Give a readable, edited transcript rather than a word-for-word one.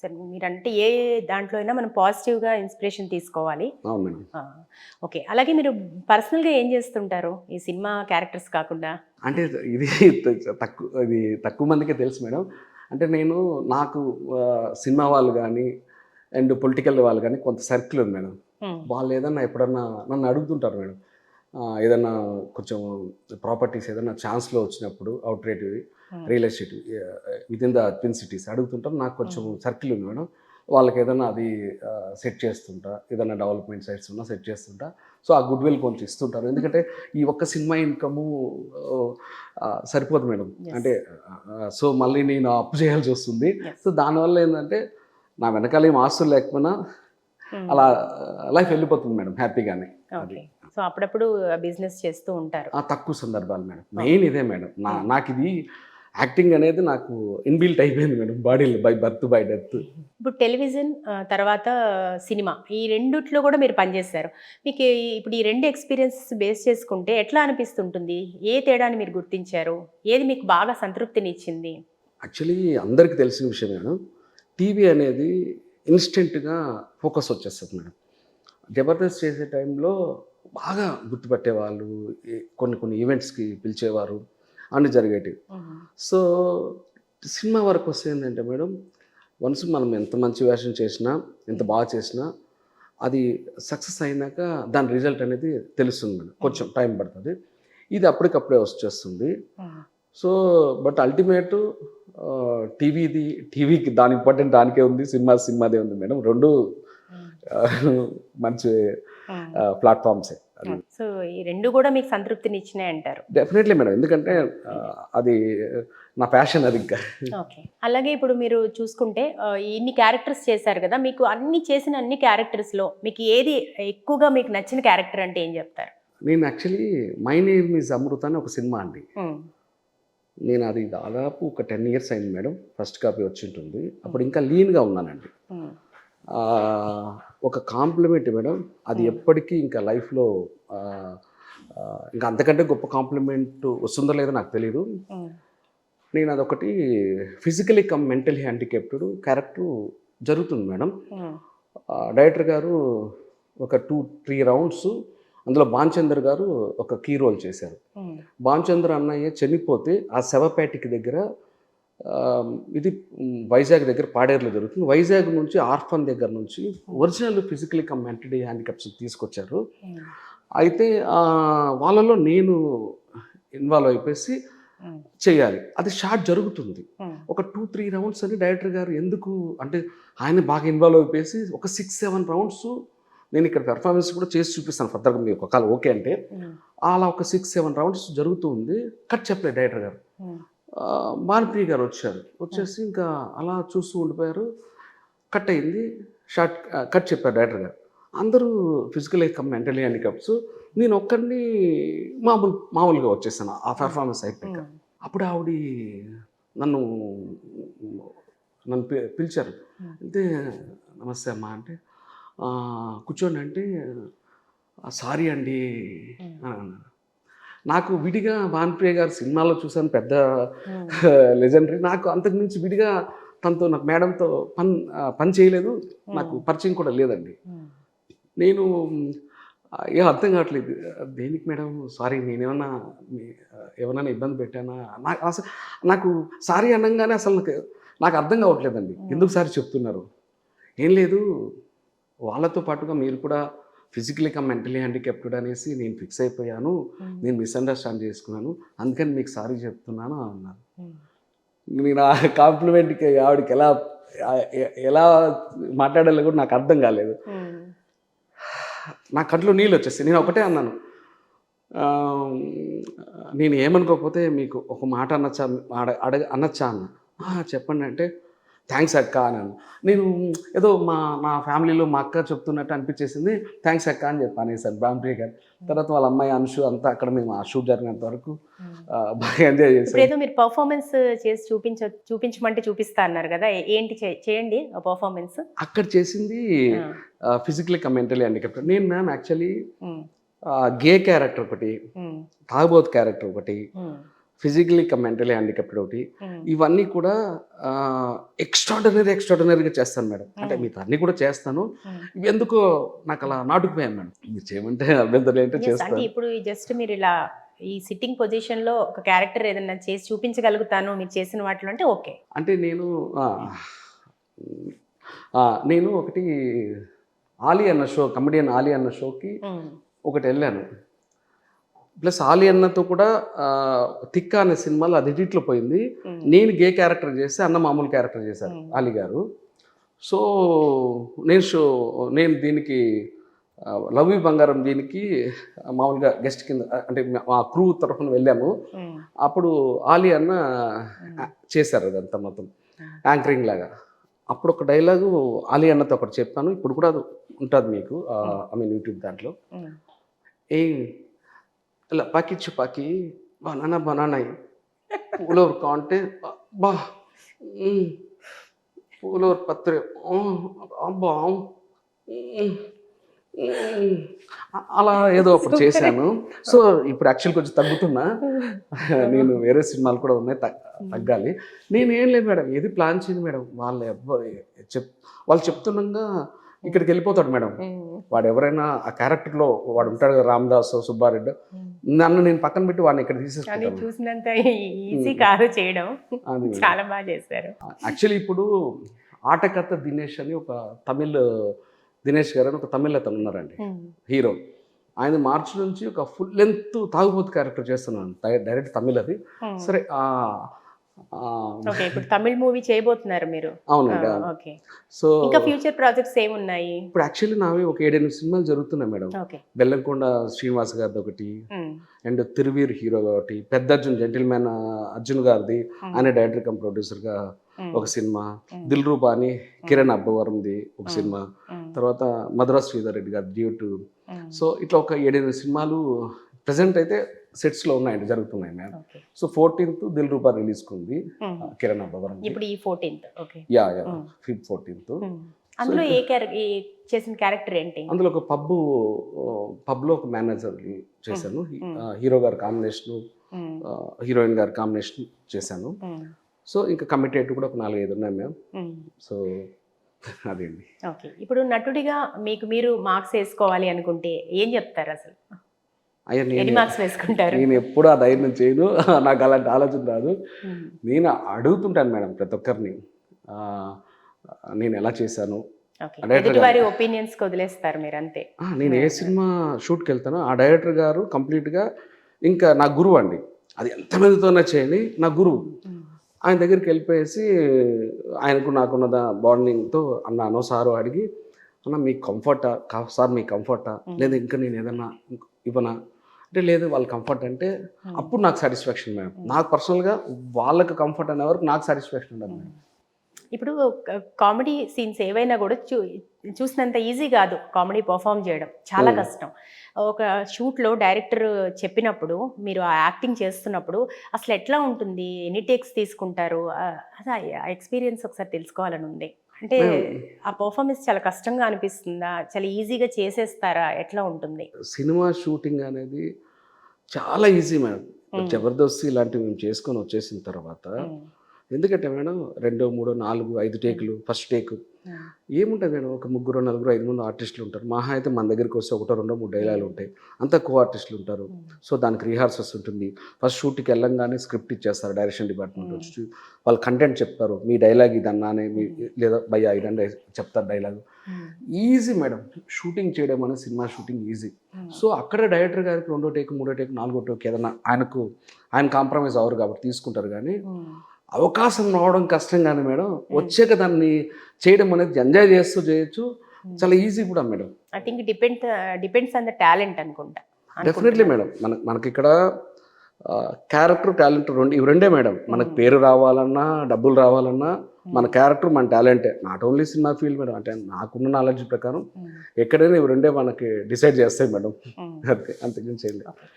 సరే మీరంటే ఏ దాంట్లో అయినా మనం పాజిటివ్‌గా ఇన్‌స్పిరేషన్ తీసుకోవాలి. అవును మేడం. ఆ! ఓకే. అలాగే మీరు పర్సనల్‌గా ఏం చేస్తుంటారు? ఈ సినిమా క్యారెక్టర్స్ కాకుండా? అంటే ఇది ఇది తక్కువ మందికే తెలుసు మేడం. అంటే నేను నాకు సినిమా వాళ్ళు గానీ, అండ్ పొలిటికల్ వాళ్ళు గానీ కొంత సర్కిల్ ఉంది మేడం. హ్మ్. వాళ్ళు ఏదన్నా ఎప్పుడన్నా నన్ను అడుగుతుంటారు మేడం. ఏదన్నా కొంచెం ప్రాపర్టీస్ ఏదన్నా ఛాన్స్‌లో వచ్చినప్పుడు అవుట్‌రేట్‌వి, హ్మ్. Real estate within the twin cities అడుగుతుంటారు. నాకు కొంచెం హ్మ్. సర్కిల్ ఉంది మేడం. వాళ్ళకి ఏదన్నా అది సెట్ చేస్తుంటా. ఏదన్నా డెవలప్‌మెంట్ సైట్స్ ఉన్నా సెట్ చేస్తుంటా. సో, ఆ గుడ్ విల్ కొంచెం ఇస్తుంటారు. ఎందుకంటే ఈ ఒక్క సినిమా ఇన్‌కము సరిపోదు మేడం. యెస్. అంటే సో, మళ్ళీ నేను అప్పు చేయాల్సొస్తుంది. యెస్. సో, దానివల్ల ఏందంటే నా వెనకాల ఏం ఆస్తులు లేకపోయినా హ్మ్. అలా లైఫ్ వెళ్ళిపోతుంది మేడం హ్యాపీగానే. అది. ఓకే. సో, అప్పుడప్పుడు బిజినెస్ చేస్తూ ఉంటారు. తక్కువ సందర్భాలు మేడం. ఓకే. మెయిన్ ఇదే మేడం. హ్మ్. నాకిది యాక్టింగ్ అనేది నాకు ఇన్‌బిల్ట్ అయిపోయింది మేడం బాడీలో బై బర్త్, బై డెత్. ఇప్పుడు టెలివిజన్ తర్వాత సినిమా ఈ రెండిట్లో కూడా మీరు పనిచేశారు. మీకు ఇప్పుడు ఈ 2 ఎక్స్‌పీరియన్సెస్ బేస్ చేసుకుంటే ఎట్లా అనిపిస్తుంటుంది? ఏ తేడాని మీరు గుర్తించారు? ఏది మీకు బాగా సంతృప్తినిచ్చింది? యాక్చువల్లీ అందరికీ తెలిసిన విషయం మేడం. టీవీ అనేది ఇన్‌స్టంట్‌గా ఫోకస్ వచ్చేస్తది మేడం. జబర్దస్త్ చేసే టైంలో బాగా గుర్తుపట్టేవాళ్ళు. కొన్ని కొన్ని ఈవెంట్స్‌కి పిలిచేవారు. అన్నీ జరిగేటివి. హ్మ్. సో, సినిమా వరకొస్తే ఏందంటే మేడం, వన్స్ మనం ఎంత మంచి వేషం చేసినా, ఎంత బాగా చేసినా, అది సక్సెస్ అయినాక దాని రిజల్ట్ అనేది తెలుస్తుంది మేడం. కొంచెం టైం పడతది. ఇది అప్పటికప్పుడే వచ్చేస్తుంది. హ్మ్. సో, బట్ అల్టిమేటు టీవీది టీవీకి దాని ఇంపార్టెంట్ దానికే ఉంది. సినిమాదే ఉంది మేడం. 2 హ్మ్. మంచి హ్మ్. ప్లాట్‌ఫార్మ్సే. అది హ్మ్. సో, ఈ 2 కూడా మీకు సంతృప్తినిచ్చినాయంటారు. Definitely madam. ఎందుకంటే అది నా ప్యాషన్ అదింకా. ఓకే. అలాగే ఇప్పుడు మీరు చూసుకుంటే ఇన్ని క్యారెక్టర్స్ చేశారు గదా! మీకు చేసిన అన్ని క్యారెక్టర్స్‌లో మీకు ఏది ఎక్కువగా మీకు నచ్చిన క్యారెక్టర్ అంటే ఏం జెప్తారు? నేను యాక్చువల్లీ 'మై నేమ్ ఈజ్ అమృత' అని ఒక సినిమా అండి. హ్మ్. నేను అది దాదాపు ఒక 10 ఇయర్స్ అయింది మేడం. First copy వచ్చింటుంది. హ్మ్. అప్పుడు ఇంకా లీన్‌గా ఉన్నానండి. హ్మ్. ఆహ్, ఒక కాంప్లిమెంట్ మేడం. అది హ్మ్. ఎప్పటికీ ఇంకా లైఫ్‌లో ఆహ్, ఇంకా అంతకంటే గొప్ప కాంప్లిమెంట్ వస్తుందో లేదో నాకు తెలీదు. హ్మ్. నేను అదొకటి physically come mentally handicapped character జరుగుతుంది మేడం. హ్మ్. డైరెక్టర్ గారు ఒక 2, 3 రౌండ్స్ అందులో భానుచందర్ గారు ఒక కీ రోల్ చేశారు. హ్మ్. భానుచంద్ర అన్నయ్య చనిపోతే ఆ శవపేటిక దగ్గర ఇది వైజాగ్ దగ్గర పాడేరులో జరుగుతుంది. వైజాగ్ నుంచి ఆర్ఫన్ దగ్గర నుంచి original physically come mentally handicaps తీసుకొచ్చారు. హ్మ్. అయితే వాళ్ళలో నేను ఇన్వాల్వ్ అయిపోయేసి హ్మ్. చేయాలి. అది షాట్ జరుగుతుంది. హ్మ్. ఒక 2, 3 రౌండ్స్ అని డైరెక్టర్ గారు ఎందుకు అంటే ఆయన బాగా ఇన్వాల్వ్ అయిపోయేసి ఒక 6, 7 రౌండ్స్ నేను ఇక్కడ పెర్ఫార్మెన్స్ కూడా చేసి చూపిస్తాను ఫర్దర్‌గా మీకు ఒకవేళ ఓకే అంటే. హ్మ్. అలా ఒక 6, 7 రౌండ్స్ జరుగుతూ ఉంది. కట్ చెప్పలేదు డైరెక్టర్ గారు. హ్మ్. భానుప్రియ గారు వచ్చారు. హ్మ్. వచ్చేసి ఇంకా అలా చూస్తూ ఉండిపోయారు. కట్ అయింది. కట్ చెప్పారు డైరెక్టర్ గారు. అందరూ ఫిజికల్లీ కమ్ మెంటల్లీ హ్యాండిక్యాప్స్. నేను ఒక్కడిని మామూలుగా వచ్చేసాను. ఆ హ్మ్. పెర్ఫార్మెన్స్ అయిపోయాక. హ్మ్. అప్పుడు నన్ను నన్ను పిలిచారు. హ్మ్. అయితే నమస్తే అమ్మా అంటే, కూర్చోండి అంటే, సారీ అండి హ్మ్. అని అన్నారు. నాకు విడిగా భానుప్రియ గారి సినిమాలో చూసాను పెద్ద హ్మ్. లెజెండరీ. నాకు అంతకు మించి విడిగా తనతో నాకు మేడంతో పని చేయలేదు. నాకు హ్మ్. పరిచయం కూడా లేదండి. హ్మ్. నేను ఏం అర్థం కావట్లేదు. దేనికి మేడం సారీ నేనేమన్నా మీ ఎవరినైనా ఇబ్బంది పెట్టానా? నాకు సారీ అనంగానే అసలు నాకు అర్థం కావట్లేదండి. హ్మ్. ఎందుకు సారీ చెప్తున్నారు? ఏం లేదు వాళ్ళతో పాటుగా మీరు కూడా ఫిజికల్లీ కమ్ మెంటల్లీ హ్యాండిక్యాప్టెడ్ అనేసి నేను ఫిక్స్ అయిపోయాను. హ్మ్. నేను మిస్‌అండర్‌స్టాండ్ చేసుకున్నాను. అందుకని మీకు సారీ చెప్తున్నాను అన్నారు. హ్మ్. నేను ఆ కాంప్లిమెంట్‌కి ఆవిడకి ఎలా మాట్లాడాలో కూడా నాకు అర్థం కాలేదు. హ్మ్. నా కంట్లో నీళ్ళొచ్చేసాయి. నేను ఒకటే అన్నాను. ఆహ్, నేను ఏమనుకోకపోతే మీకు ఒక మాట అనొచ్చా? అనొచ్చా అన్నా. చెప్పండి అంటే, థాంక్స్ అక్క అన్నాను. నేను ఏదో మా ఫ్యామిలీలో మా అక్క చెప్తున్నట్టు అనిపించేసింది. థాంక్స్ అక్క అని చెప్పి అనేసాను భానుప్రియ గారు. హ్మ్. తర్వాత వాళ్ళ అమ్మాయి అనుషు అంతా అక్కడ మేము ఆ షూట్ జరిగినంత వరకు హ్మ్. బాగా ఎంజాయ్ చేసాం. ఇప్పుడేదో మీరు పెర్ఫార్మన్స్ చేసి చూపించమంటే చూపిస్తా అన్నారు గదా! ఏంటి చేయండి ఆ పెర్ఫార్మన్స్? అక్కడ చేసింది ఆ! Physically come mentally handicapped. నేను మ్యామ్ యాక్చువల్లీ హ్మ్. గే క్యారెక్టర్ ఒకటి, హ్మ్. తాగుబోతు క్యారెక్టర్ ఒకటి, హ్మ్. ఫిజికలీ మెంటలీ హ్యాండిక్యాప్డ్ ఒకటి, ఇవన్నీ కూడా ఎక్స్ట్రాడనరీగా చేస్తాను మేడం. అంటే మీతో అన్నీ కూడా చేస్తాను, ఇవి ఎందుకో నాకు అలా నాటుకుపోయాను మేడం. మీరు చేయమంటే అభ్యంతరం ఏంటో అంటే చేస్తాను. ఇప్పుడు జస్ట్ మీరు ఇలా ఈ సిట్టింగ్ పొజిషన్ లో ఒక క్యారెక్టర్ ఏదైనా చేసి చూపించగలుగుతాను మీరు చేసిన వాటిలో అంటే ఓకే. అంటే నేను ఒకటి ఆలీ అన్న షో, కమెడియన్ ఆలీ అన్న షోకి ఒకటి వెళ్ళాను. ప్లస్ ఆలీ అన్నతో కూడా తిక్క అనే సినిమాలో అది ఎడిట్లో పోయింది. నేను గే క్యారెక్టర్ చేస్తే అన్న మామూలు క్యారెక్టర్ చేశారు ఆలీ గారు. సో నేను దీనికి లవ్ యూ బంగారం దీనికి మామూలుగా గెస్ట్ కింద అంటే మా క్రూ తరఫున వెళ్ళాము. అప్పుడు ఆలీ అన్న చేశారు అదంతా మొత్తం యాంకరింగ్ లాగా. అప్పుడు ఒక డైలాగు ఆలీ అన్నతో ఒకటి చెప్పాను, ఇప్పుడు కూడా అది ఉంటుంది మీకు ఐ మీన్ యూట్యూబ్ దాంట్లో. ఇలా పాకి పాకి బనానా బనానాయి పూలూరు కాంటే బా పూలూరు పత్రి అబ్బా అలా ఏదో ఒకటి చేశాను. సో ఇప్పుడు యాక్చువల్ కొంచెం తగ్గుతున్నా, నేను వేరే సినిమాలు కూడా ఉన్నాయి తగ్గాలి. నేనేం లేదు మేడం, ఏది ప్లాన్ చేయను మేడం. వాళ్ళు చెప్తుండగా ఇక్కడికి వెళ్ళిపోతాడు మేడం. వాడు ఎవరైనా ఆ క్యారెక్టర్లో వాడు ఉంటాడు కదా, రామదాస్ సుబ్బారెడ్డి, నన్ను నేను పక్కన పెట్టి వాడిని ఇక్కడ తీసేసుకుంటాను. చూసినంత ఈజీ కాదు చేయడం, చాలా బాగా చేశారు. యాక్చువల్లీ ఇప్పుడు ఆటకథ దినేష్ అని ఒక తమిళ్ దినేష్ గారు అని ఒక తమిళ్ అతను ఉన్నారండి, హీరో. ఆయన మార్చి నుంచి ఒక ఫుల్ లెంత్ తాగుబోతు క్యారెక్టర్ చేస్తున్నాను, డైరెక్ట్ తమిళ్ అది. సరే ఇప్పుడు తమిళ్ మూవీ చేయబోతున్నారు మీరు? అవునండి. ఓకే. సో ఇంకా ఫ్యూచర్ ప్రాజెక్ట్స్ ఏమున్నాయి? ఇప్పుడు యాక్చువల్లీ నావి ఒక 7-8 సినిమాలు జరుగుతున్నాయి మేడం. బెల్లంకొండ శ్రీనివాస్ గారిది ఒకటి, అండ్ తిరువీర్ హీరో ఒకటి, పెద్ద అర్జున్ జెంటిల్మెన్ అర్జున్ గారిది, ఆయన డైరెక్టర్ కమ్ ప్రొడ్యూసర్గా ఒక సినిమా, దిల్ రూబా అని కిరణ్ అబ్బవరంది ఒక సినిమా, తర్వాత మద్రాస్ శ్రీధర్ రెడ్డి గారి డ్యూట్. సో ఇట్లా ఒక 7-8 సినిమాలు ప్రజెంట్ అయితే సెట్స్లో ఉన్నాయండి, జరుగుతున్నాయి మేడం. సో 14th దిల్ రూపా రిలీజ్కి ఉంది, కిరణ్ అబ్బవరం. ఇప్పుడు ఈ 14th? ఓకే. Yeah 14th. అందులో చేసిన క్యారెక్టర్ ఏంటి? అందులో ఒక పబ్లో ఒక మేనేజర్ చేశాను. హీరో గారి కాంబినేషన్, హీరోయిన్ గారి కాంబినేషన్ చేశాను. సో ఇంకా కమిటెడ్ కూడా ఒక 4-5 ఉన్నాయి మ్యామ్. సో అదేండి. ఓకే. ఇప్పుడు నటుడిగా మీరు మార్క్స్ వేసుకోవాలి అనుకుంటే ఏం చెప్తారు అసలు? మార్క్స్ వేసుకుంటారు? నేను ఎప్పుడు ఆ ధైర్యం చేయను, నాకు అలాంటి ఆలోచన రాదు. నేను అడుగుతుంటాను మేడం ప్రతి ఒక్కరిని, నేను ఎలా చేశాను. వారి ఒపీనియన్స్ వదిలేస్తారు మీరు అంతే? నేను ఏ సినిమా షూట్కి వెళ్తానో ఆ డైరెక్టర్ గారు కంప్లీట్గా ఇంకా నా గురువు అండి. అది ఎంతమందితోనే చేయని నా గురువు. ఆయన దగ్గరికి వెళ్ళిపోయేసి ఆయనకు నాకున్న బాండింగ్తో అన్నాను సారు అడిగి, అన్న మీకు కంఫర్టా సార్, మీకు కంఫర్టా లేదా ఇంకా నేను ఏదన్నా ఇవ్వనా అంటే, లేదు వాళ్ళ కంఫర్ట్ అంటే అప్పుడు నాకు సాటిస్ఫాక్షన్ మేడం. నాకు పర్సనల్గా వాళ్ళకి కంఫర్ట్ అనే వరకు నాకు సాటిస్ఫాక్షన్ ఉండదు మేడం. ఇప్పుడు కామెడీ సీన్స్ ఏవైనా కూడా చూసినంత ఈజీ కాదు, కామెడీ పర్ఫామ్ చేయడం చాలా కష్టం. ఒక షూట్లో డైరెక్టర్ చెప్పినప్పుడు మీరు ఆ యాక్టింగ్ చేస్తున్నప్పుడు అసలు ఎట్లా ఉంటుంది, ఎన్ని టేక్స్ తీసుకుంటారు, అదే ఆ ఎక్స్పీరియన్స్ ఒకసారి తెలుసుకోవాలని ఉంది. అంటే ఆ పర్ఫార్మెన్స్ చాలా కష్టంగా అనిపిస్తుందా, చాలా ఈజీగా చేసేస్తారా, ఎట్లా ఉంటుంది? సినిమా షూటింగ్ అనేది చాలా ఈజీ మేడం. జబర్దస్త్ ఇలాంటివి మేము చేసుకొని వచ్చేసిన తర్వాత, ఎందుకంటే మేడం 2, 3, 4, 5 టేకులు, ఫస్ట్ టేకు ఏముంటుంది మేడం, ఒక 3, 4, 5 మంది ఆర్టిస్టులు ఉంటారు. మహా అయితే మన దగ్గరికి వస్తే 1, 2, 3 డైలాగులు ఉంటాయి, అంతా కో ఆర్టిస్టులు ఉంటారు. సో దానికి రిహార్సల్స్ ఉంటుంది. ఫస్ట్ షూట్కి వెళ్ళంగానే స్క్రిప్ట్ ఇచ్చేస్తారు డైరెక్షన్ డిపార్ట్మెంట్ వచ్చి, వాళ్ళు కంటెంట్ చెప్తారు, మీ డైలాగ్ ఇదన్నానే మీ లేదా భయ్యా ఇదంటే చెప్తారు డైలాగు. ఈజీ మేడం షూటింగ్ చేయడం అనేది, సినిమా షూటింగ్ ఈజీ. సో అక్కడ డైరెక్టర్ గారికి 2వ టేక్, 3వ టేక్, 4వ టేక్ ఏదన్నా ఆయన కాంప్రమైజ్ అవ్వరు కాబట్టి తీసుకుంటారు. కానీ అవకాశం రావడం కష్టం కానీ మేడం, వచ్చాక దాన్ని చేయడం అనేది ఎంజాయ్ చేస్తూ చేయొచ్చు, చాలా ఈజీ కూడా madam. I think depends on the talent అనుకుంటా. Definitely madam. మనకి ఇక్కడ క్యారెక్టర్, టాలెంట్ ఇవి రెండే మేడం. మనకు పేరు రావాలన్నా, డబ్బులు రావాలన్నా, మన క్యారెక్టర్, మన టాలెంటే. Not only cinema field madam, అంటే నాకున్న నాలెడ్జ్ ప్రకారం ఎక్కడైనా ఇవి రెండే మనకి డిసైడ్ చేస్తాయి మేడం. అంతే, అంతకుమించి చేయలేదు.